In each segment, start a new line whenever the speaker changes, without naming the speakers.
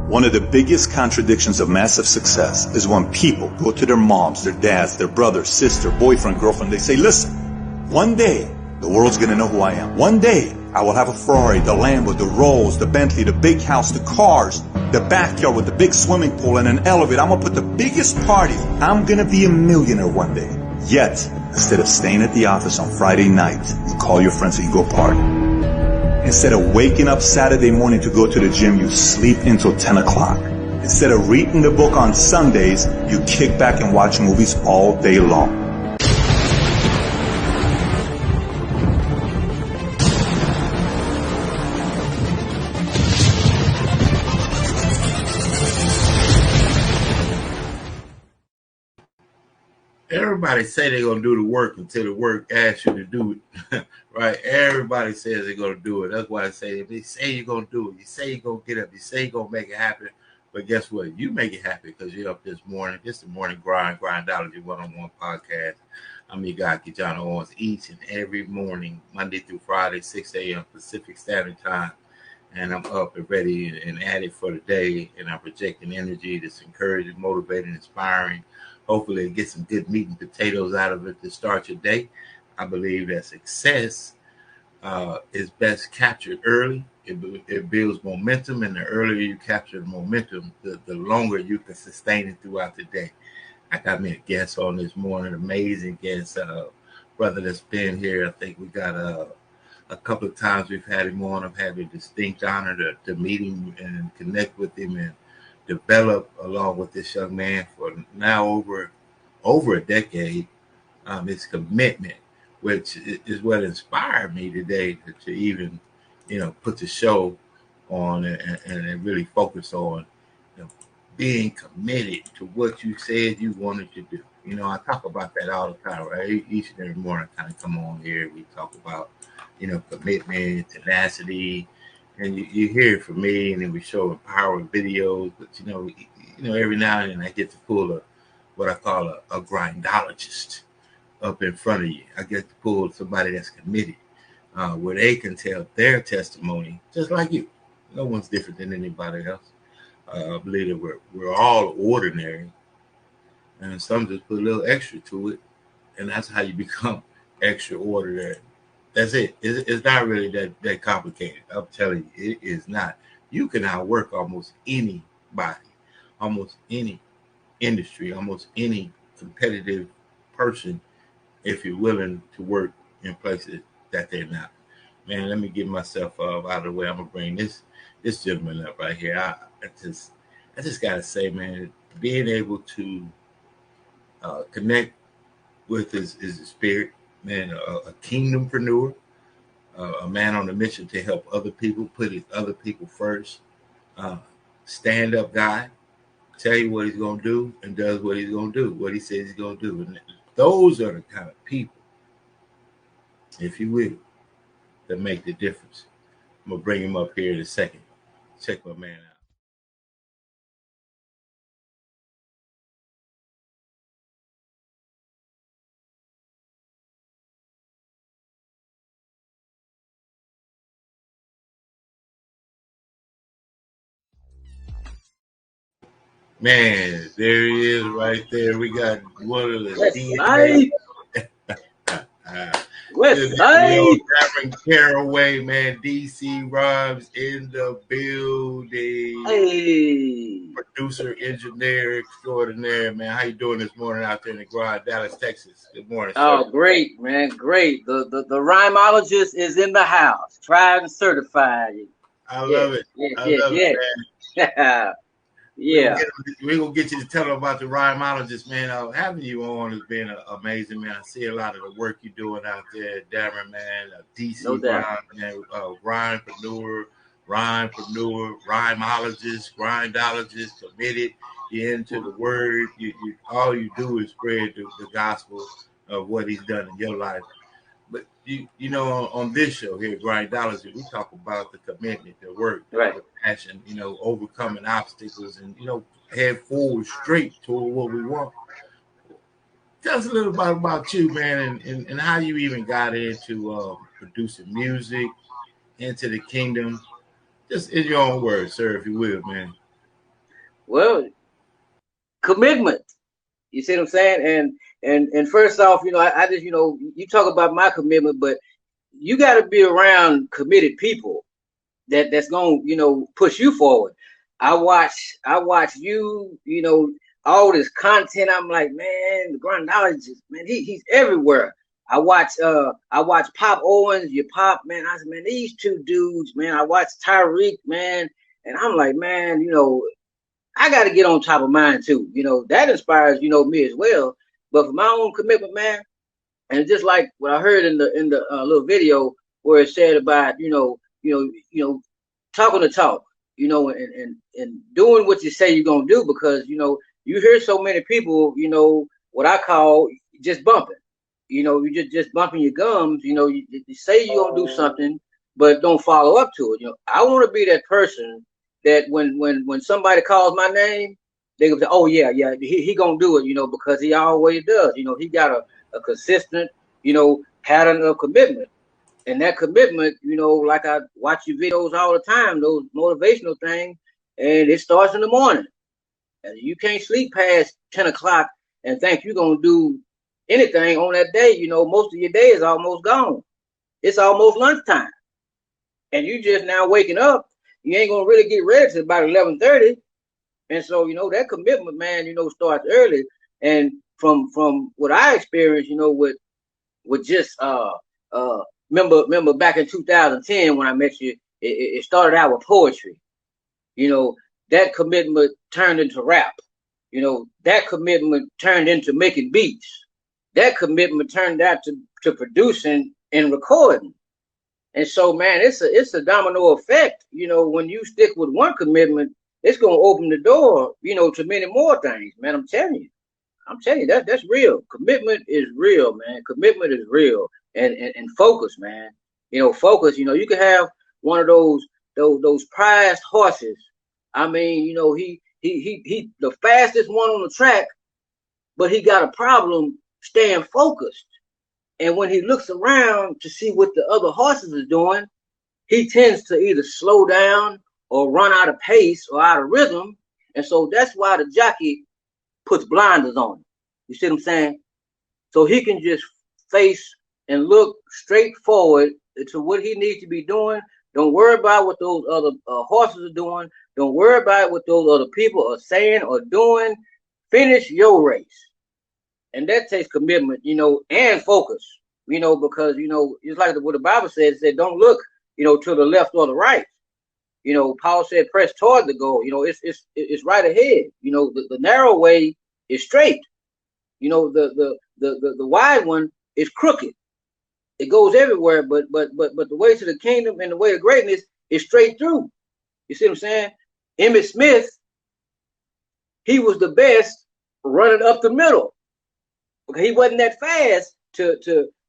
One of the biggest contradictions of massive success is when people go to their moms, their dads, their brother, sister, boyfriend, girlfriend. They say, listen, one day the world's going to know who I am. One day I will have a Ferrari, the Lambo, the Rolls, the Bentley, the big house, the cars, the backyard with the big swimming pool and an elevator. I'm going to put the biggest party. I'm going to be a millionaire one day. Yet, instead of staying at the office on Friday night, you call your friends and you go party. Instead of waking up Saturday morning to go to the gym, you sleep until 10 o'clock. Instead of reading the book on Sundays, you kick back and watch movies all day long.
Everybody say they're going to do the work until the work asks you to do it, right? Everybody says they're going to do it. That's why I say, if they say you're going to do it, you say you're going to get up, you say you're going to make it happen, but guess what? You make it happen because you're up this morning. This is the Morning Grind Grindology101 Podcast. I'm your guy, KeJohnna Owens, each and every morning, Monday through Friday, 6 a.m. Pacific Standard Time, and I'm up and ready and at it for the day, and I'm projecting energy that's encouraging, motivating, inspiring. Hopefully get some good meat and potatoes out of it to start your day. I believe that success is best captured early. It builds momentum, and the earlier you capture the momentum, the longer you can sustain it throughout the day. I got me a guest on this morning, amazing guest, brother that's been here. I think we got a couple of times we've had him on. I've had a distinct honor to meet him and connect with him and develop along with this young man for now over a decade. His commitment, which is what inspired me today to even, put the show on and really focus on, being committed to what you said you wanted to do. I talk about that all the time, right? Each and every morning I kind of come on here. We talk about, commitment, tenacity. And you hear it from me, and then we show empowering videos. But every now and then I get to pull what I call a grindologist up in front of you. I get to pull somebody that's committed, where they can tell their testimony, just like you. No one's different than anybody else. I believe that we're all ordinary, and some just put a little extra to it, and that's how you become extraordinary. That's it. It's not really that complicated. I'm telling you, it is not. You can outwork almost anybody, almost any industry, almost any competitive person if you're willing to work in places that they're not. Man, let me get myself out of the way. I'm gonna bring this gentleman up right here. I just gotta say, man, being able to connect with his spirit. Man, a kingdompreneur, a man on a mission to help other people, put other people first, stand-up guy, tell you what he's going to do and does what he's going to do, what he says he's going to do. And those are the kind of people, if you will, that make the difference. I'm going to bring him up here in a second. Check my man out. Man, there he is right there. We got one of the DNA.
West Side.
Caraway, man. DC Rhymes in the building.
Hey.
Producer, engineer extraordinaire, man. How you doing this morning out there in the grind, Dallas, Texas? Good morning, sir.
Oh, great, man. Great. The rhymologist is in the house. Tried and certified.
I love it. I love it, man.
Yeah.
We're going to get you to tell them about the rhymologist, man. Having you on has been amazing, man. I see a lot of the work you're doing out there, Darren, man. DC Rhyme, man. Rhymepreneur, rhymologist, grindologist, committed. You're into the word. You all you do is spread the gospel of what he's done in your life. But on this show here, Grindology, we talk about the commitment, the work,
right,
the passion, overcoming obstacles and, head forward straight toward what we want. Tell us a little bit about you, man, and how you even got into producing music, into the kingdom. Just in your own words, sir, if you will, man.
Well, commitment. You see what I'm saying? And first off, I just, you talk about my commitment, but you got to be around committed people that's gonna, push you forward. I watch you, all this content. I'm like, man, the grindologist, man, he's everywhere. I watch Pop Owens, your Pop, man. I said, man, these two dudes, man. I watch Tyreek, man, and I'm like, man, I got to get on top of mine too. That inspires, me as well. But for my own commitment, man, and just like what I heard in the little video where it said about, talking the talk, and doing what you say you're gonna do, because you hear so many people, what I call just bumping. You just bumping your gums. You say you're gonna do something, but don't follow up to it. I want to be that person that when somebody calls my name, they go say, "Oh yeah, he gonna do it," because he always does. He got a consistent, pattern of commitment. And that commitment, like I watch your videos all the time, those motivational things, and it starts in the morning. And you can't sleep past 10 o'clock and think you're going to do anything on that day. Most of your day is almost gone. It's almost lunchtime. And you just now waking up. You ain't going to really get ready till about 11:30. And so, that commitment, man, starts early. And from what I experienced, with just remember back in 2010 when I met you, it started out with poetry. That commitment turned into rap. That commitment turned into making beats. That commitment turned out to producing and recording. And so, man, it's a domino effect. When you stick with one commitment, it's gonna open the door, to many more things, man. I'm telling you. That's real. Commitment is real, man. Commitment is real. And focus, man. Focus. You can have one of those prized horses. I mean, he the fastest one on the track, but he got a problem staying focused. And when he looks around to see what the other horses are doing, he tends to either slow down or run out of pace or out of rhythm. And so that's why the jockey puts blinders on him. You see what I'm saying? So he can just face and look straight forward to what he needs to be doing. Don't worry about what those other horses are doing. Don't worry about what those other people are saying or doing. Finish your race. And that takes commitment, and focus, because, it's like what the Bible says, it said, don't look, to the left or the right. Paul said, press toward the goal. It's right ahead. The narrow way is straight. The wide one is crooked. It goes everywhere, but the way to the kingdom and the way to greatness is straight through. You see what I'm saying? Emmitt Smith, he was the best running up the middle. Okay, he wasn't that fast to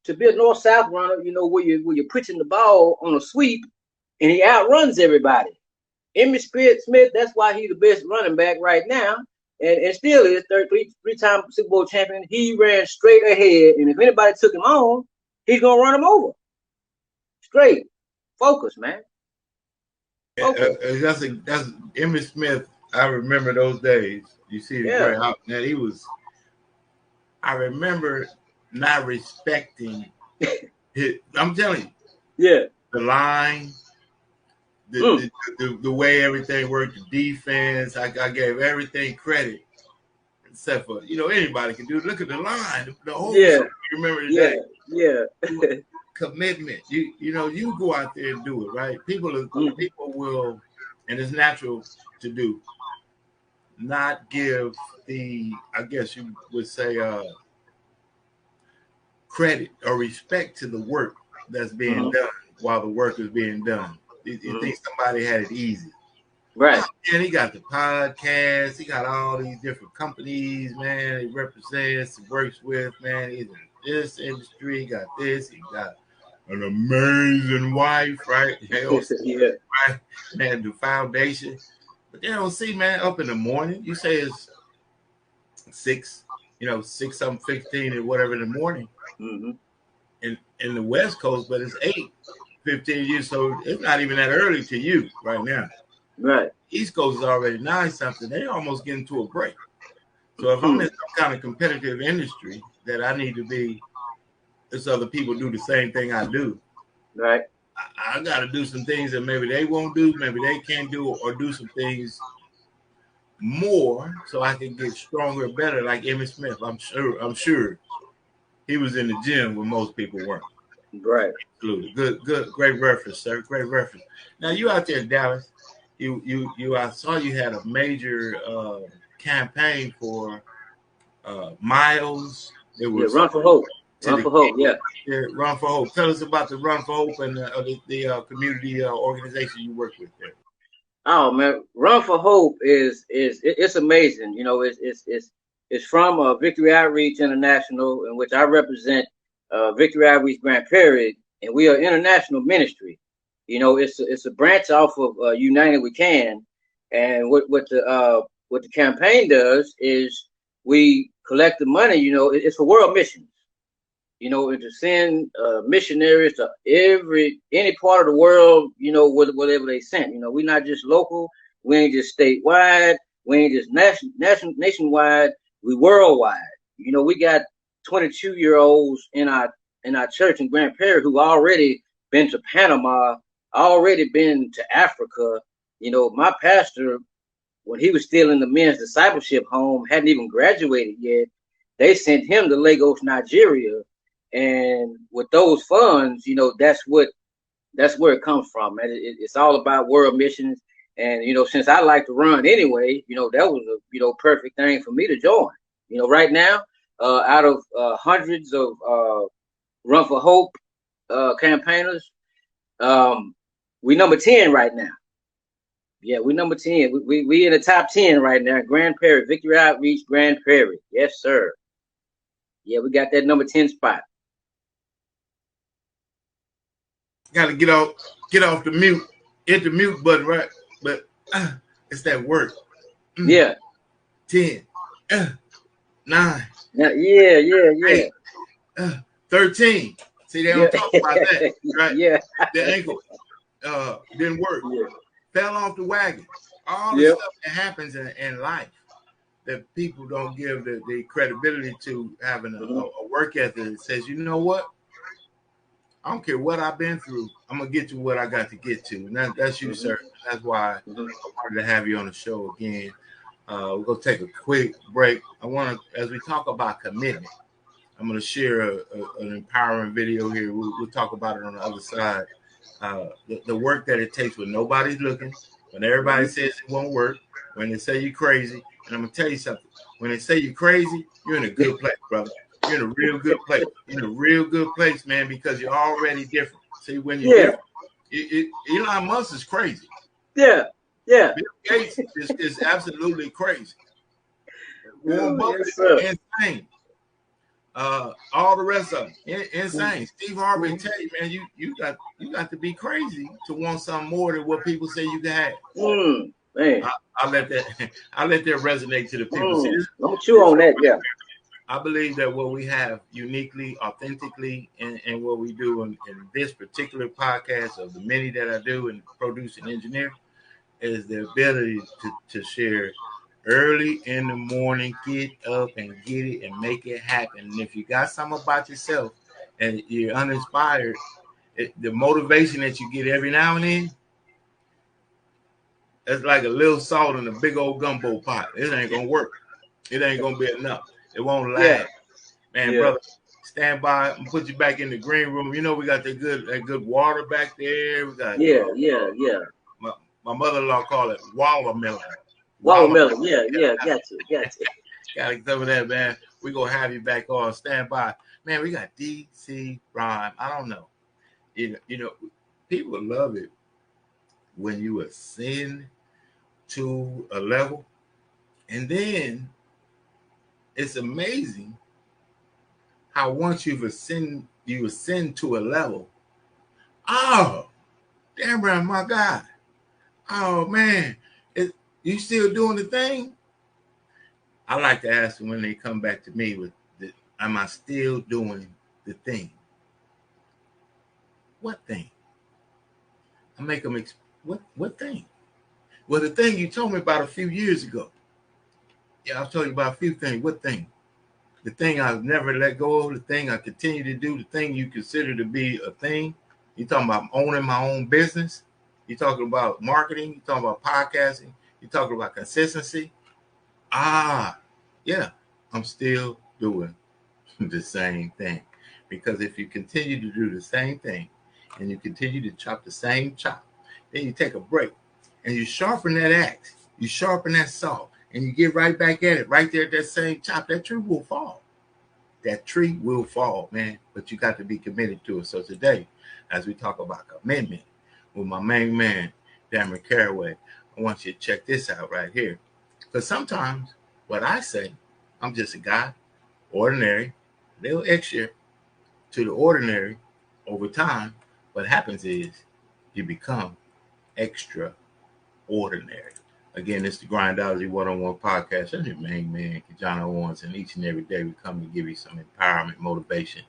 be a north-south runner, where you're pitching the ball on a sweep and he outruns everybody. Emmitt Smith, that's why he's the best running back right now, and still is three-time Super Bowl champion. He ran straight ahead, and if anybody took him on, he's gonna run him over. Straight, focus, man.
Focus. That's Emmitt Smith. I remember those days. You see, now he was. I remember not respecting his. I'm telling you, the line, the way everything worked, the defense. I gave everything credit, except for anybody can do it. Look at the line, the whole. You remember the day. Commitment. You go out there and do it, right? People will, and it's natural to do. Not give the, I guess you would say, credit or respect to the work that's being done while the work is being done. You think somebody had it easy.
Right.
And he got the podcast. He got all these different companies, man. He represents, he works with, man. He's in this industry. He got this. He got an amazing wife, right? Right? Man, the foundation. But they don't see, man, up in the morning. You say it's 6, 6-15 or whatever in the morning. In the West Coast, but it's 8:15 years, so it's not even that early to you right now.
Right.
East Coast is already 9-something. They almost getting to a break. So if I'm in some kind of competitive industry that I need to be, as other people do the same thing I do,
right,
I got to do some things that maybe they won't do, maybe they can't do, or do some things more so I can get stronger and better. Like Emmitt Smith, I'm sure he was in the gym when most people weren't.
Right.
Good, great reference, sir. Great reference. Now you out there in Dallas, I saw you had a major campaign for miles. It was
Run for Hope. Run for Hope. Yeah.
Run for Hope. Tell us about the Run for Hope and the community organization you work with there.
Oh man, Run for Hope is it's amazing. You know, it's from Victory Outreach International, in which I represent Victory Outreach Grand Prairie, and we are international ministry. You know, it's a branch off of United We Can, and what the campaign does is we collect the money. You know, it's for world missions. You know, and to send missionaries to any part of the world, you know, whatever they sent. You know, we're not just local, we ain't just statewide, we ain't just nationwide, we worldwide. You know, we got 22-year-olds in our church in Grand Prairie who already been to Panama, already been to Africa. You know, my pastor, when he was still in the men's discipleship home, hadn't even graduated yet. They sent him to Lagos, Nigeria. And with those funds, you know, that's where it comes from. And it's all about world missions. And, you know, since I like to run anyway, you know, that was a, perfect thing for me to join. You know, right now, out of hundreds of Run for Hope campaigners, we number 10 right now. Yeah, we number 10. We in the top 10 right now. Grand Prairie, Victory Outreach, Grand Prairie. Yes, sir. Yeah, we got that number 10 spot.
Got to get off the mute, hit the mute button, right? But it's that work.
Yeah.
10, 9.
Yeah.
8, 13. See, they don't talk about that, right?
Yeah.
The ankle didn't work.
Yeah.
Fell off the wagon. All the stuff that happens in life that people don't give the credibility to having a work ethic that says, you know what? I don't care what I've been through. I'm going to get to what I got to get to. And that's you, sir. That's why I wanted to have you on the show again. We're going to take a quick break. I want to, as we talk about commitment, I'm going to share an empowering video here. We'll talk about it on the other side. The work that it takes when nobody's looking, when everybody says it won't work, when they say you're crazy. And I'm going to tell you something. When they say you're crazy, you're in a good place, brother. You're in a real good place. You're in a real good place, man, because you're already different. See, when you're different, Elon Musk is crazy.
Yeah.
Bill Gates is absolutely crazy. Warren Buffett is insane. All the rest of them, insane. Steve Harvey tell you, man, you got to be crazy to want something more than what people say you can have.
Man.
I'll let that resonate to the people. See,
don't chew on that, yeah.
I believe that what we have uniquely, authentically, and what we do in this particular podcast of the many that I do and produce and engineer is the ability to share early in the morning, get up and get it and make it happen. And if you got something about yourself and you're uninspired, the motivation that you get every now and then, it's like a little salt in a big old gumbo pot. It ain't going to work. It ain't going to be enough. It won't last. Man, brother, stand by and put you back in the green room. You know, we got that good water back there. We got my mother-in-law called it watermelon.
Watermelon, yeah, got you.
Gotta some of that, man. We're gonna have you back on. Stand by. Man, we got DC Rhyme. I don't know. You know, people love it when you ascend to a level, and then it's amazing how once you ascend to a level. Oh, damn right, my God. Oh man, you still doing the thing? I like to ask them when they come back to me with, am I still doing the thing? What thing? I make them what thing? Well, the thing you told me about a few years ago. Yeah, I'll tell you about a few things. What thing? The thing I've never let go of, the thing I continue to do, the thing you consider to be a thing. You're talking about owning my own business. You're talking about marketing. You're talking about podcasting. You're talking about consistency. Yeah, I'm still doing the same thing. Because if you continue to do the same thing and you continue to chop the same chop, then you take a break and you sharpen that axe, you sharpen that saw, and you get right back at it, right there at that same chop, that tree will fall. That tree will fall, man. But you got to be committed to it. So today, as we talk about commitment with my main man, Damon Caraway, I want you to check this out right here. Because sometimes what I say, I'm just a guy, ordinary, little extra to the ordinary. Over time, what happens is you become extraordinary. Again, it's the Grindology101 Podcast. I'm your main man, KeJohnna Owens, and each and every day we come to give you some empowerment, motivation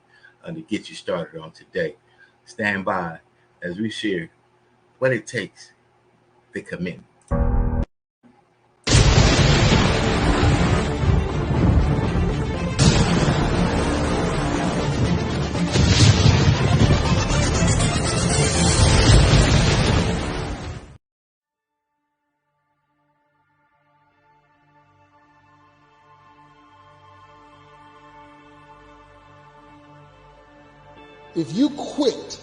to get you started on today. Stand by as we share what it takes to commit.
If you quit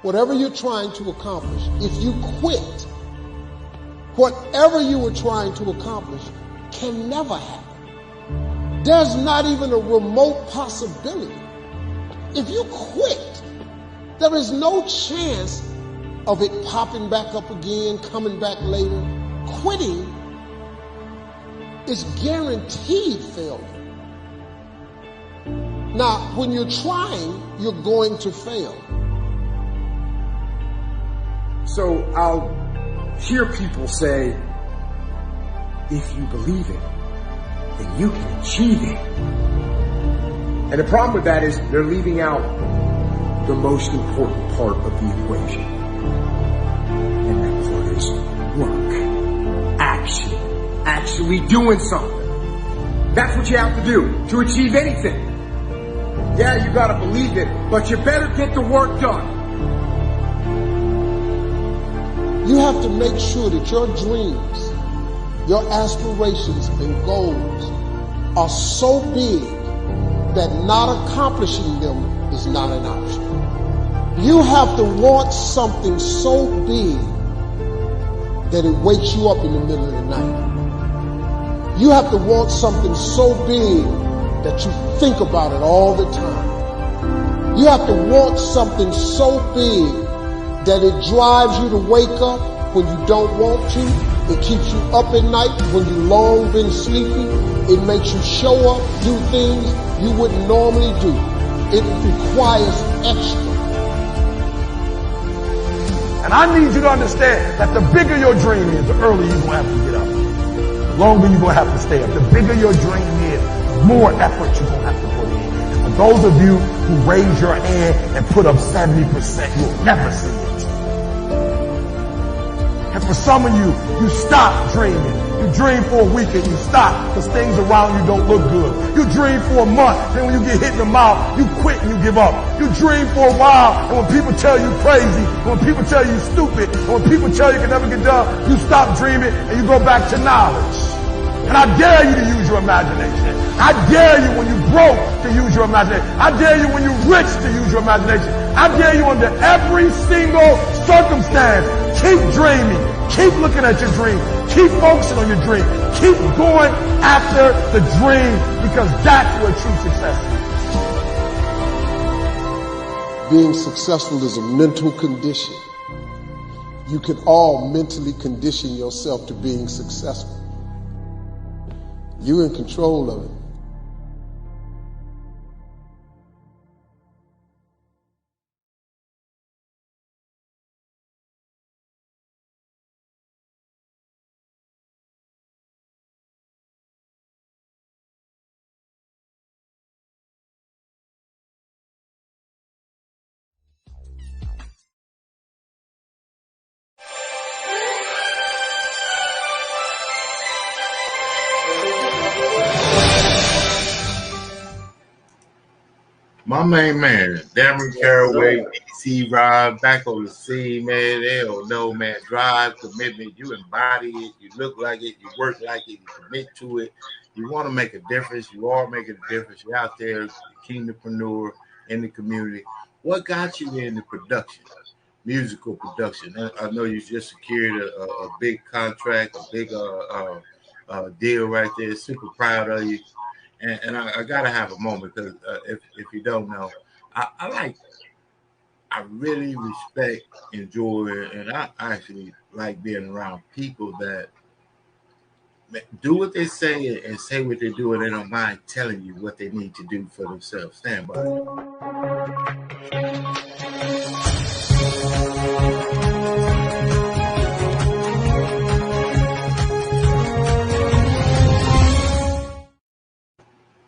whatever you're trying to accomplish, if you quit, whatever you were trying to accomplish can never happen. There's not even a remote possibility. If you quit, there is no chance of it popping back up again, coming back later. Quitting is guaranteed failure. Now, when you're trying, you're going to fail.
So I'll hear people say, if you believe it, then you can achieve it. And the problem with that is they're leaving out the most important part of the equation. And that part is work, action, actually doing something. That's what you have to do to achieve anything. Yeah, you gotta believe it, but you better get the work done.
You have to make sure that your dreams, your aspirations and goals are so big that not accomplishing them is not an option. You have to want something so big that it wakes you up in the middle of the night. You have to want something so big that you think about it all the time. You have to want something so big that it drives you to wake up when you don't want to. It keeps you up at night when you long been sleeping. It makes you show up, do things you wouldn't normally do. It requires extra.
And I need you to understand that the bigger your dream is, the earlier you're going to have to get up. The longer you're going to have to stay up. The bigger your dream is, the more effort you're going to have to put in. And for those of you who raise your hand and put up 70%, you'll never see it. And for some of you, you stop dreaming. You dream for a week and you stop because things around you don't look good. You dream for a month, then when you get hit in the mouth, you quit and you give up. You dream for a while, and when people tell you crazy, and when people tell you stupid, and when people tell you can never get done, you stop dreaming and you go back to knowledge. And I dare you to use your imagination. I dare you when you're broke to use your imagination. I dare you when you're rich to use your imagination. I dare you under every single circumstance. Keep dreaming. Keep looking at your dream. Keep focusing on your dream. Keep going after the dream because that's where true success is.
Being successful is a mental condition. You can all mentally condition yourself to being successful. You're in control of it.
My main man, Darren Caraway, DC Rod, back on the scene, man. They don't know, man. Drive, commitment. You embody it. You look like it. You work like it. You commit to it. You want to make a difference. You are making a difference. You're out there, kingdompreneur in the community. What got you in the production, musical production? I know you just secured a big contract, a big deal right there. Super proud of you. And I gotta have a moment because if you don't know, I really respect, enjoy, and I actually like being around people that do what they say and say what they do, and they don't mind telling you what they need to do for themselves. Stand by.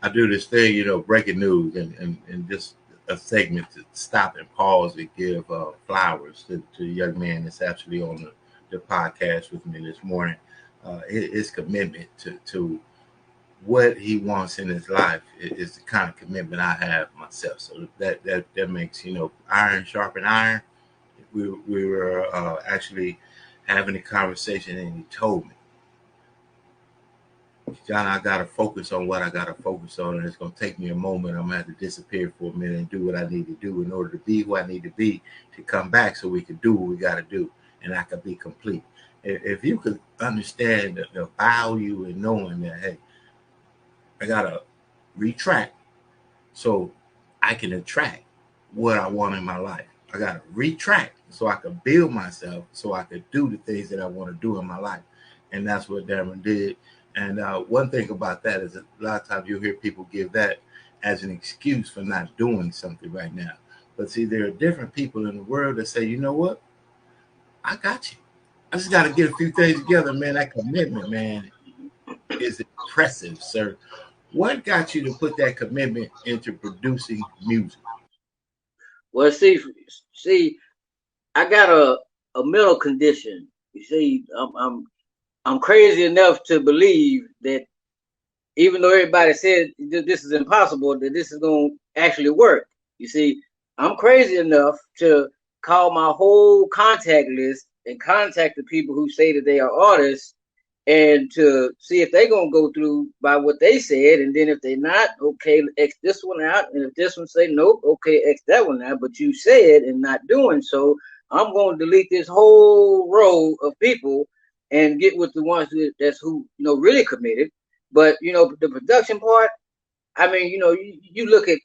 I do this thing, breaking news and just a segment to stop and pause and give flowers to the young man that's actually on the podcast with me this morning. His commitment to what he wants in his life is the kind of commitment I have myself. So that makes, iron sharpen iron. We were actually having a conversation, and he told me, John, I got to focus on what I got to focus on, and it's going to take me a moment. I'm going to have to disappear for a minute and do what I need to do in order to be who I need to be to come back so we can do what we got to do, and I can be complete. If you could understand the value in knowing that, hey, I got to retract so I can attract what I want in my life. I got to retract so I can build myself so I can do the things that I want to do in my life. And that's what Darren did. And one thing about that is a lot of times you'll hear people give that as an excuse for not doing something right now. But see, there are different people in the world that say, you know what? I got you. I just got to get a few things together, man. That commitment, man, is impressive, sir. What got you to put that commitment into producing music?
Well, see, I got a mental condition. You see, I'm crazy enough to believe that even though everybody said this is impossible, that this is going to actually work. You see, I'm crazy enough to call my whole contact list and contact the people who say that they are artists and to see if they're going to go through by what they said. And then if they're not, okay, X this one out. And if this one say nope, okay, X that one out. But you said and not doing so, I'm going to delete this whole row of people and get with the ones who really committed. But the production part, I mean, you look at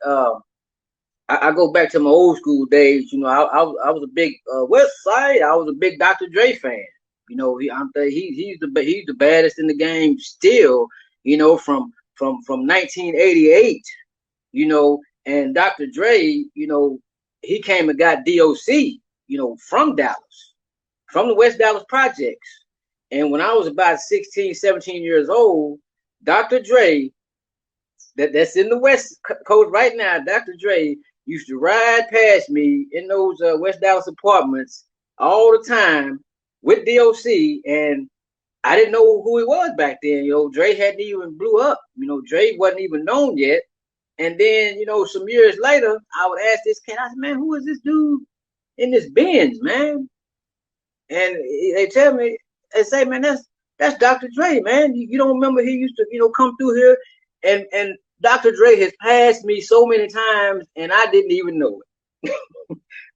I go back to my old school days. I was a big West Side. I was a big Dr. Dre fan. He's the baddest in the game still. From 1988. And Dr. Dre, he came and got DOC. From Dallas, from the West Dallas projects. And when I was about 16, 17 years old, Dr. Dre, that's in the West Coast right now, Dr. Dre used to ride past me in those West Dallas apartments all the time with DOC, and I didn't know who he was back then. Dre hadn't even blew up. Dre wasn't even known yet. And then, some years later, I would ask this kid, I said, man, who is this dude in this Benz, man? And they tell me, they say, man, that's Dr. Dre, man. You don't remember he used to, come through here, and Dr. Dre has passed me so many times, and I didn't even know it.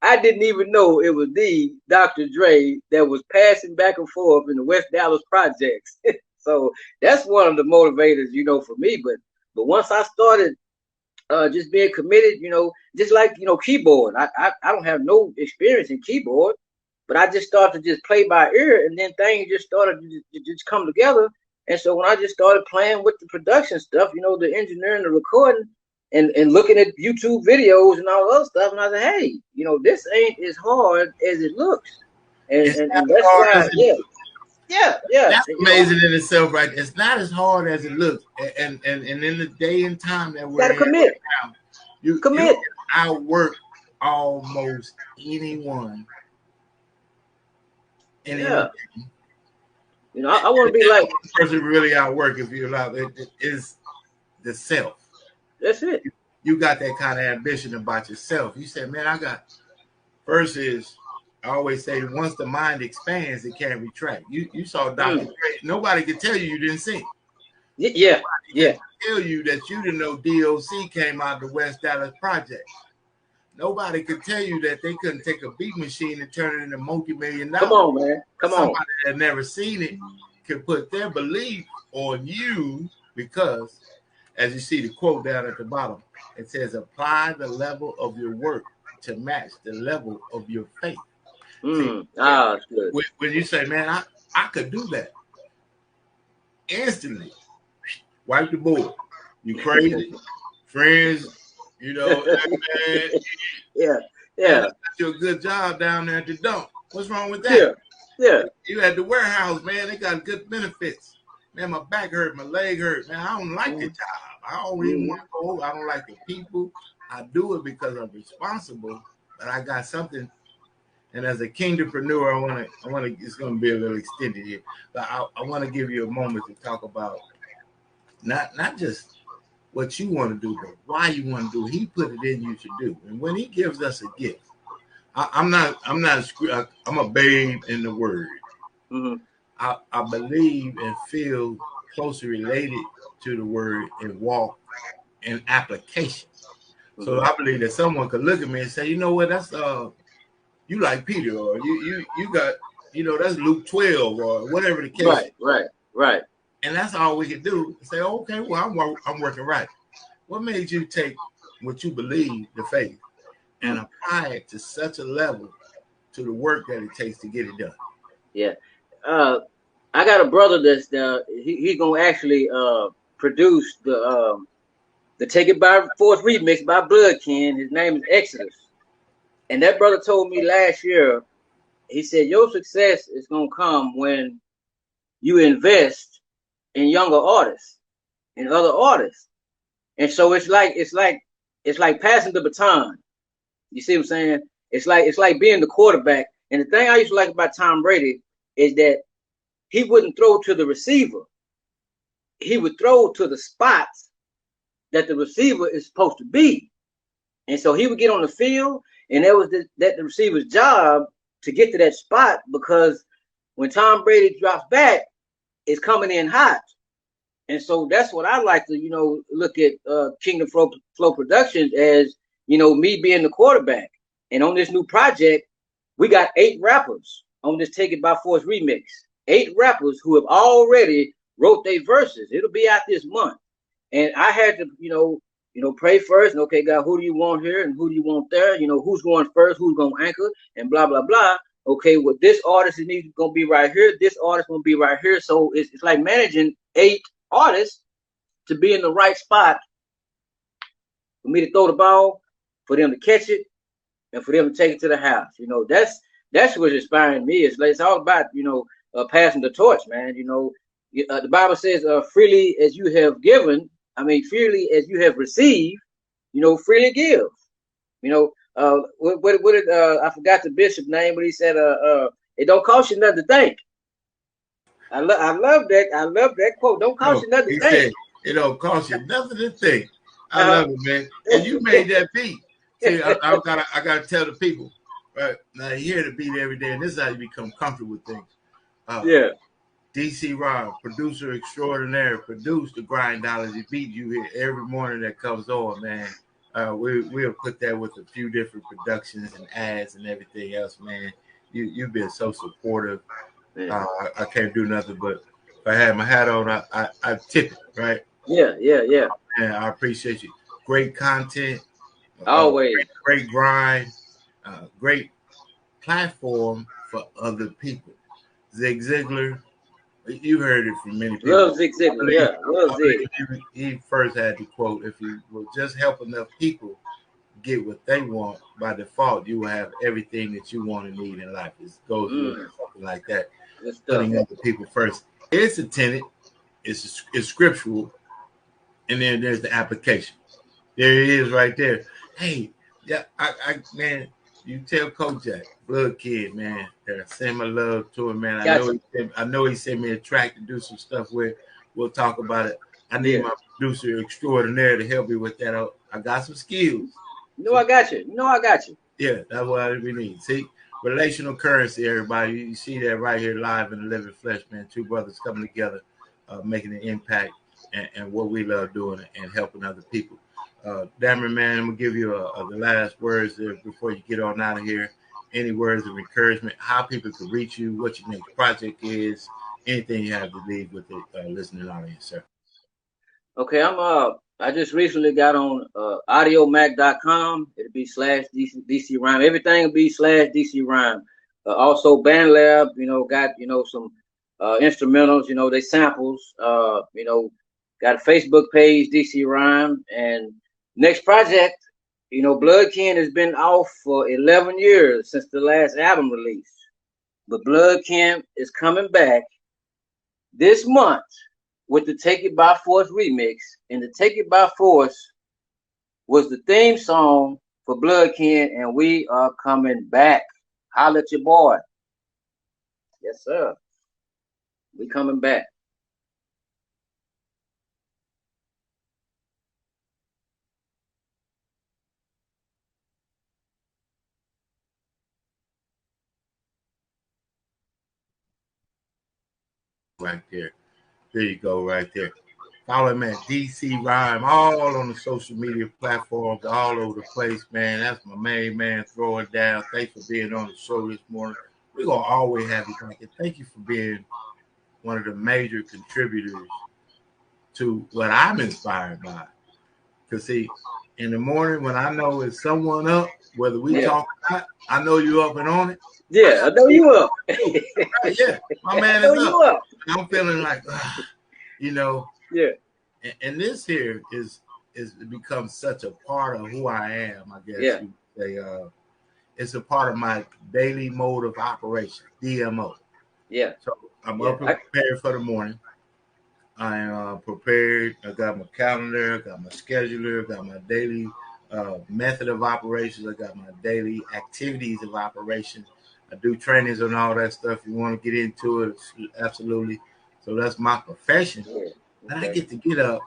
I didn't even know it was the Dr. Dre that was passing back and forth in the West Dallas projects. So that's one of the motivators, for me. But once I started just being committed, just like keyboard. I don't have no experience in keyboard. But I just started to just play by ear, and then things just started to just come together. And so when I just started playing with the production stuff, the engineering, the recording, and looking at YouTube videos and all other stuff, and I said, hey, this ain't as hard as it looks. And that's why, yeah.
That's amazing in itself, right? It's not as hard as it looks. And in the day and time that we're in right now, you can outwork almost anyone.
Yeah. I want to be like
the person really outwork if you allow it is the self.
That's it.
you got that kind of ambition about yourself. You said, man, first is, I always say, once the mind expands, it can't retract. You saw Dr. Dre. Nobody could tell you didn't sing.
Yeah.
Tell you that you didn't know DOC came out of the West Dallas Project. Nobody could tell you that they couldn't take a beat machine and turn it into multi-million dollars.
Come on, man.
Somebody that never seen it could put their belief on you because, as you see the quote down at the bottom, it says, apply the level of your work to match the level of your faith.
That's good.
When you say, man, I could do that, instantly wipe the board. You crazy? Friends, you know, man.
Yeah.
You a good job down there at the dump. What's wrong with that?
Yeah.
You at the warehouse, man. They got good benefits. Man, my back hurt, my leg hurt. Man, I don't like the job. I don't even want to go. I don't like the people. I do it because I'm responsible, but I got something. And as a kingdompreneur, I want to. It's going to be a little extended here, but I want to give you a moment to talk about not just what you want to do, but why you want to do it. He put it in you to do, and when he gives us a gift, I'm a babe in the word.
Mm-hmm.
I believe and feel closely related to the word and walk in application. Mm-hmm. So I believe that someone could look at me and say, you know what, that's you like Peter, or you got, you know, that's Luke 12 or whatever the case.
Right.
And that's all we can do. Say, okay, well, I'm working right. What made you take what you believe, the faith, and apply it to such a level to the work that it takes to get it done? Yeah.
I got a brother that's he's gonna actually produce the Take It by Force remix by Blood Ken. His name is Exodus. And that brother told me last year, he said, your success is going to come when you invest in younger artists and other artists. And so it's like passing the baton. You see what I'm saying? It's like being the quarterback. And the thing I used to like about Tom Brady is that he wouldn't throw to the receiver. He would throw to the spots that the receiver is supposed to be. And so he would get on the field, and that was the receiver's job to get to that spot, because when Tom Brady drops back, it's coming in hot. And so that's what I like to, you know, look at Kingdom Flow Productions as, you know, me being the quarterback. And on this new project, we got 8 rappers on this Take It by Force remix. 8 rappers who have already wrote their verses. It'll be out this month. And I had to, you know, pray first. And okay, God, who do you want here and who do you want there? You know, who's going first, who's going to anchor, and blah, blah, blah. Okay, well, this artist is going to be right here. This artist going to be right here. So it's like managing 8 artists to be in the right spot for me to throw the ball, for them to catch it, and for them to take it to the house. You know, that's what's inspiring me. It's all about, you know, passing the torch, man. You know, the Bible says, freely as you have given, freely as you have received, you know, freely give. You know, what did I forgot the bishop's name, but he said, it don't cost you nothing to think. I love that. I love that quote. Don't cost you nothing to think.
Said, it don't cost you nothing to think. I love it, man. And you made that beat. See, I gotta tell the people, right? Now you hear the beat every day, and this is how you become comfortable with things. DC Rob, producer extraordinaire, produced the Grindology beat you hear every morning that comes on, man. We'll put that with a few different productions and ads and everything else, man. You've been so supportive. I can't do nothing but, if I had my hat on, I tip it, right?
Yeah.
Man, I appreciate you. Great content.
Always.
Great grind. Great platform for other people. Zig Ziglar. You heard it from many people.
Love Zig Ziglar, yeah. Love Zig.
He first had the quote, if you will just help enough people get what they want, by default, you will have everything that you want and need in life. It goes with something like that. Putting other people first. It's a tenet. It's scriptural. And then there's the application. There it is right there. Hey, yeah, I man, you tell Kojak, Blood Kid, man, that I send my love to him, man. I know he sent me a track to do some stuff with. We'll talk about it. I need my producer extraordinaire to help me with that I got some skills.
I got you. I got you.
Yeah, that's what we need. See, relational currency, everybody. You see that right here live in the living flesh, man. Two brothers coming together, making an impact and what we love doing and helping other people. Dameron, man, I'm going to give you the last words there before you get on out of here. Any words of encouragement, how people can reach you, what your next project is, anything you have to leave with the listening audience, sir.
Okay, I just recently got on audiomac.com. It'll be /DC Rhyme. Everything will be /DC Rhyme. Also BandLab, got some instrumentals, they samples. Got a Facebook page, DC Rhyme, and next project, Bloodkin has been off for 11 years since the last album release. But Bloodkin is coming back this month with the Take It By Force remix. And the Take It By Force was the theme song for Bloodkin, and we are coming back. Holla at your boy. Yes, sir. We coming back.
Right there. There you go, right there. Follow him at DC Rhyme, all on the social media platforms, all over the place, man. That's my main man throwing down. Thanks for being on the show this morning. We're going to always have you back. And thank you for being one of the major contributors to what I'm inspired by. Because, see, in the morning when I know it's someone up, whether we talk or not, I know you up and on it.
Yeah, I know you up.
Yeah, my man is up. I'm feeling like,
Yeah.
And this here is become such a part of who I am, I guess you say. It's a part of my daily mode of operation, DMO.
Yeah.
So I'm up and prepared for the morning. I am prepared. I got my calendar, I got my scheduler, I got my daily method of operations. I got my daily activities of operation. I do trainings and all that stuff. You want to get into it, absolutely. So that's my profession. And I get to get up,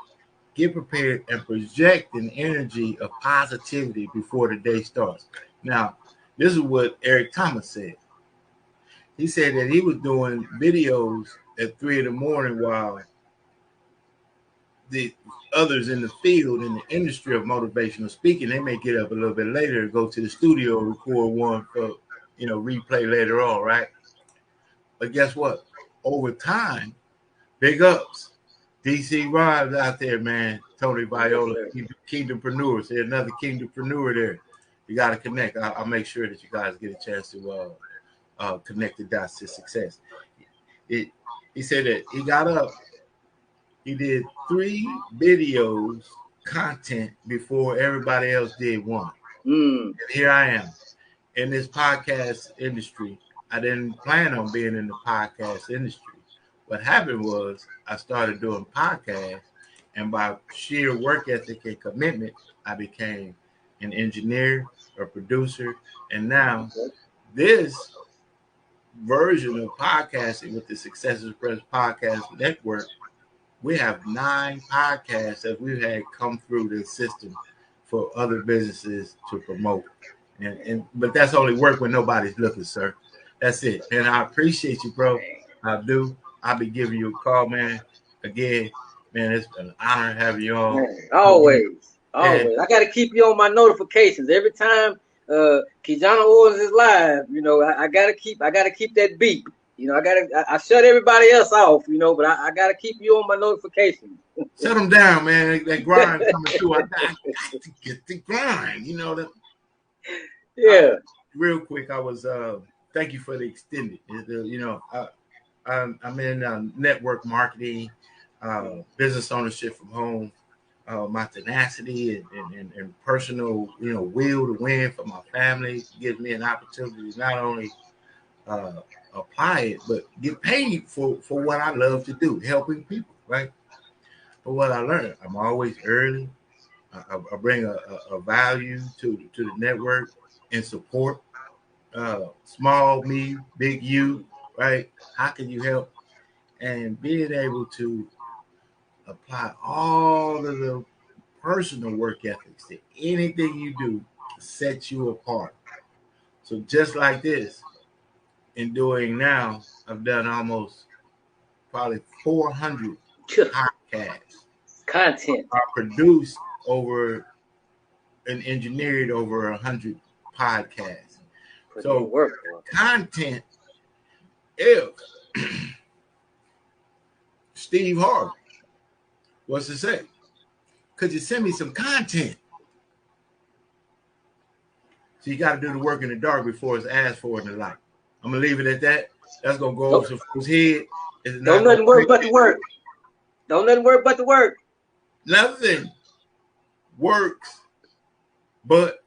get prepared, and project an energy of positivity before the day starts. Now, this is what Eric Thomas said. He said that he was doing videos at 3 a.m. while the others in the field, in the industry of motivational speaking, they may get up a little bit later and go to the studio and record one for, replay later on, right? But guess what? Over time, big ups. DC Rhymes out there, man. Tony Viola, Kingdompreneur. Say another Kingdompreneur there. You got to connect. I'll make sure that you guys get a chance to connect the dots to success. He said that he got up. He did 3 videos content before everybody else did one. And here I am in this podcast industry. I didn't plan on being in the podcast industry. What happened was I started doing podcasts, and by sheer work ethic and commitment, I became an engineer, a producer, and now this version of podcasting with the Success Express Podcast Network, we have 9 podcasts that we've had come through the system for other businesses to promote. But that's only work when nobody's looking, sir. That's it. And I appreciate you, bro. I do. I'll be giving you a call, man. Again, man, it's an honor to have you on.
Man, always. I got to keep you on my notifications every time KeJohnna Owens is live. I gotta keep that beep. I shut everybody else off. But I gotta keep you on my notifications.
Shut them down, man. That grind coming through. I got to get the grind.
Yeah.
Real quick, I was. Thank you for the extended. I'm in network marketing, business ownership from home. My tenacity and personal, will to win for my family gives me an opportunity to not only apply it, but get paid for what I love to do, helping people, right? But what I learned, I'm always early. I bring a value to the network and support. Small me, big you, right? How can you help? And being able to apply all of the personal work ethics that anything you do sets you apart. So just like this, in doing now, I've done almost probably 400 podcasts.
Content.
I produced over and engineered over 100 podcasts. So content is Steve Harvey. What's to say? Could you send me some content? So you got to do the work in the dark before it's asked for in the light. I'm going to leave it at that. That's going to go over some folks' head.
Don't nothing work but the work. Don't nothing work but the work.
Nothing works but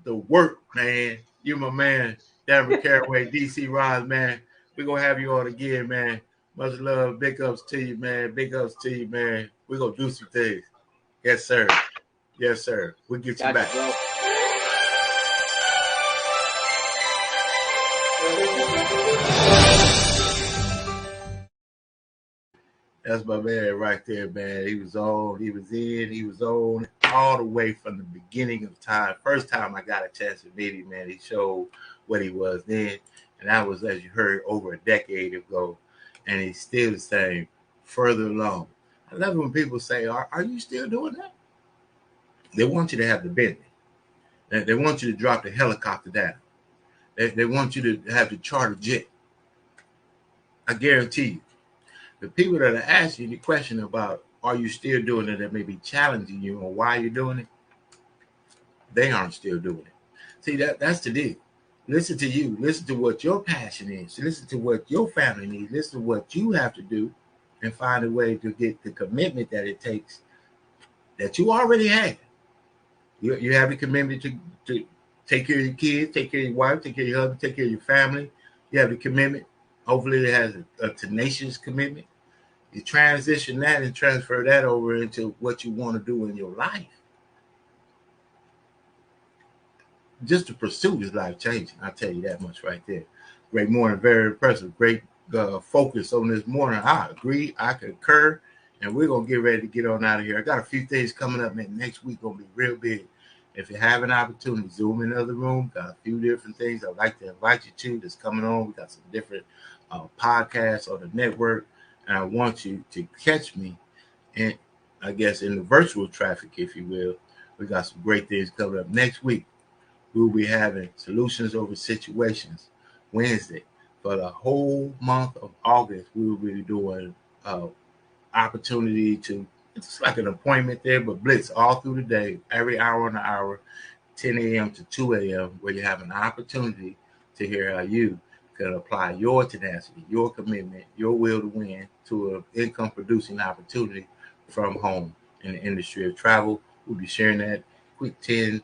the work, man. You my man, Denver Caraway, DC Rise, man. We're going to have you on again, man. Much love. Big ups to you, man. Big ups to you, man. We're going to do some things. Yes, sir. Yes, sir. We'll get you back.
Bro.
That's my man right there, man. He was on, he was in, he was on all the way from the beginning of time. First time I got a chance to meet him, man, he showed what he was then. And that was, as you heard, over a decade ago. And he's still the same, further along. I love it when people say, are you still doing that? They want you to have the Bentley. They want you to drop the helicopter down. They want you to have the charter jet. I guarantee you. The people that are asking you the question about are you still doing it that may be challenging you or why you're doing it, they aren't still doing it. See, that's the deal. Listen to you. Listen to what your passion is. Listen to what your family needs. Listen to what you have to do and find a way to get the commitment that it takes that you already have. You have the commitment to take care of your kids, take care of your wife, take care of your husband, take care of your family. You have the commitment. Hopefully it has a tenacious commitment. You transition that and transfer that over into what you want to do in your life. Just the pursuit is life-changing. I'll tell you that much right there. Great morning, very impressive. Great focus on this morning. I agree. I concur. And we're going to get ready to get on out of here. I got a few things coming up, man. Next week going to be real big. If you have an opportunity, Zoom in the other room. Got a few different things I'd like to invite you to that's coming on. We got some different podcasts on the network. And I want you to catch me, and I guess in the virtual traffic, if you will. We got some great things coming up next week. We'll be having Solutions Over Situations Wednesday. For the whole month of August, we will be doing opportunity to, it's like an appointment there, but blitz all through the day, every hour on the hour, 10 a.m. to 2 a.m., where you have an opportunity to hear how you can apply your tenacity, your commitment, your will to win to an income-producing opportunity from home in the industry of travel. We'll be sharing that quick 10,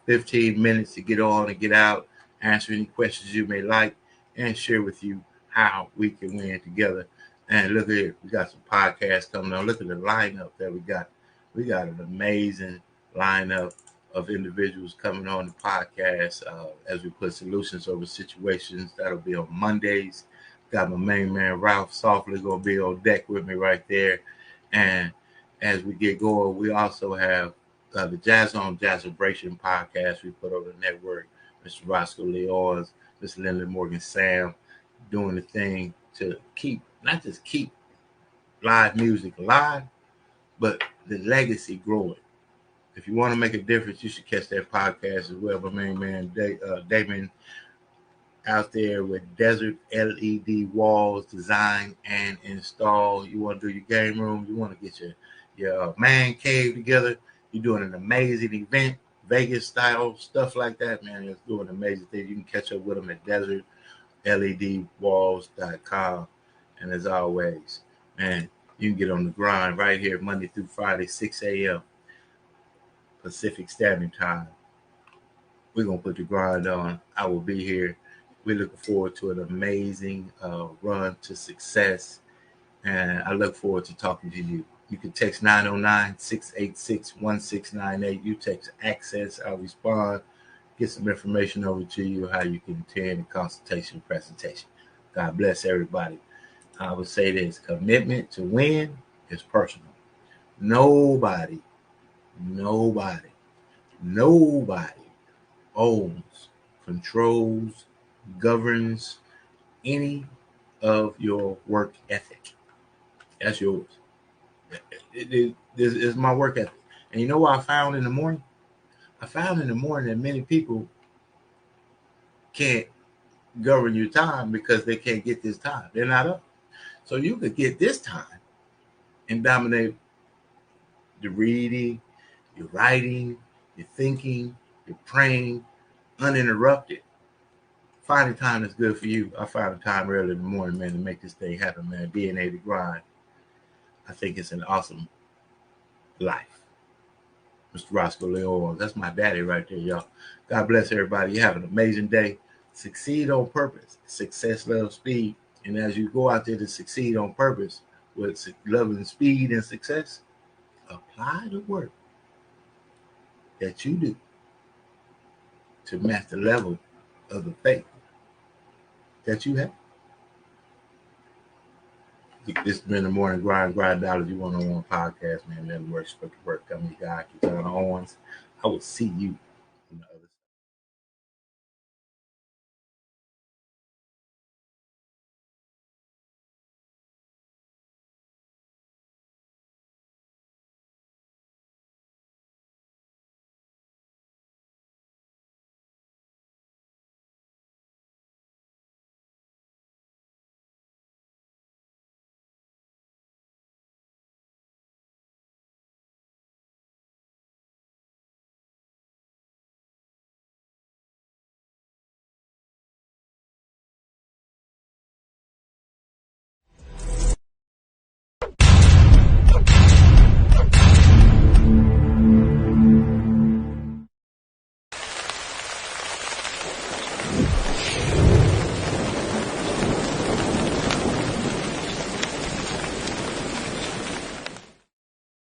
15 minutes to get on and get out, answer any questions you may like, and share with you how we can win together. And look at it, we got some podcasts coming on. Look at the lineup that we got. We got an amazing lineup of individuals coming on the podcast as we put Solutions Over Situations. That'll be on Mondays. Got my main man, Ralph Softly, going to be on deck with me right there. And as we get going, we also have the Jazz on Jazzabration podcast we put on the network. Mr. Roscoe Leons, Mr. Lindley Morgan Sam, doing the thing to keep, not just keep live music alive, but the legacy growing. If you want to make a difference, you should catch that podcast as well. My main man, Damon, out there with Desert LED walls, design and install. You want to do your game room, you want to get your man cave together. You're doing an amazing event, Vegas style, stuff like that, man. It's doing amazing things. You can catch up with them at desertledwalls.com. And as always, man, you can get on the grind right here Monday through Friday, 6 a.m. Pacific Standard Time. We're going to put the grind on. I will be here. We're looking forward to an amazing run to success. And I look forward to talking to you. You can text 909-686-1698. You text access. I'll respond. Get some information over to you how you can attend a consultation presentation. God bless everybody. I would say this: commitment to win is personal. Nobody Nobody owns, controls, governs any of your work ethic. That's yours. It is my work ethic. And you know what I found in the morning? I found in the morning that many people can't govern your time because they can't get this time. They're not up. So you could get this time and dominate the reading, your writing, your thinking, your praying, uninterrupted. Find a time that's good for you. I find a time early in the morning, man, to make this thing happen, man. Being able to grind. I think it's an awesome life. Mr. Roscoe Leon, that's my daddy right there, y'all. God bless everybody. You have an amazing day. Succeed on purpose. Success loves speed. And as you go out there to succeed on purpose with love and speed and success, apply the work that you do to match the level of the faith that you have. This has been the Morning Grind Grindology101 Podcast, man. Never work, but work. I'm your guy, KeJohnna Owens. I will see you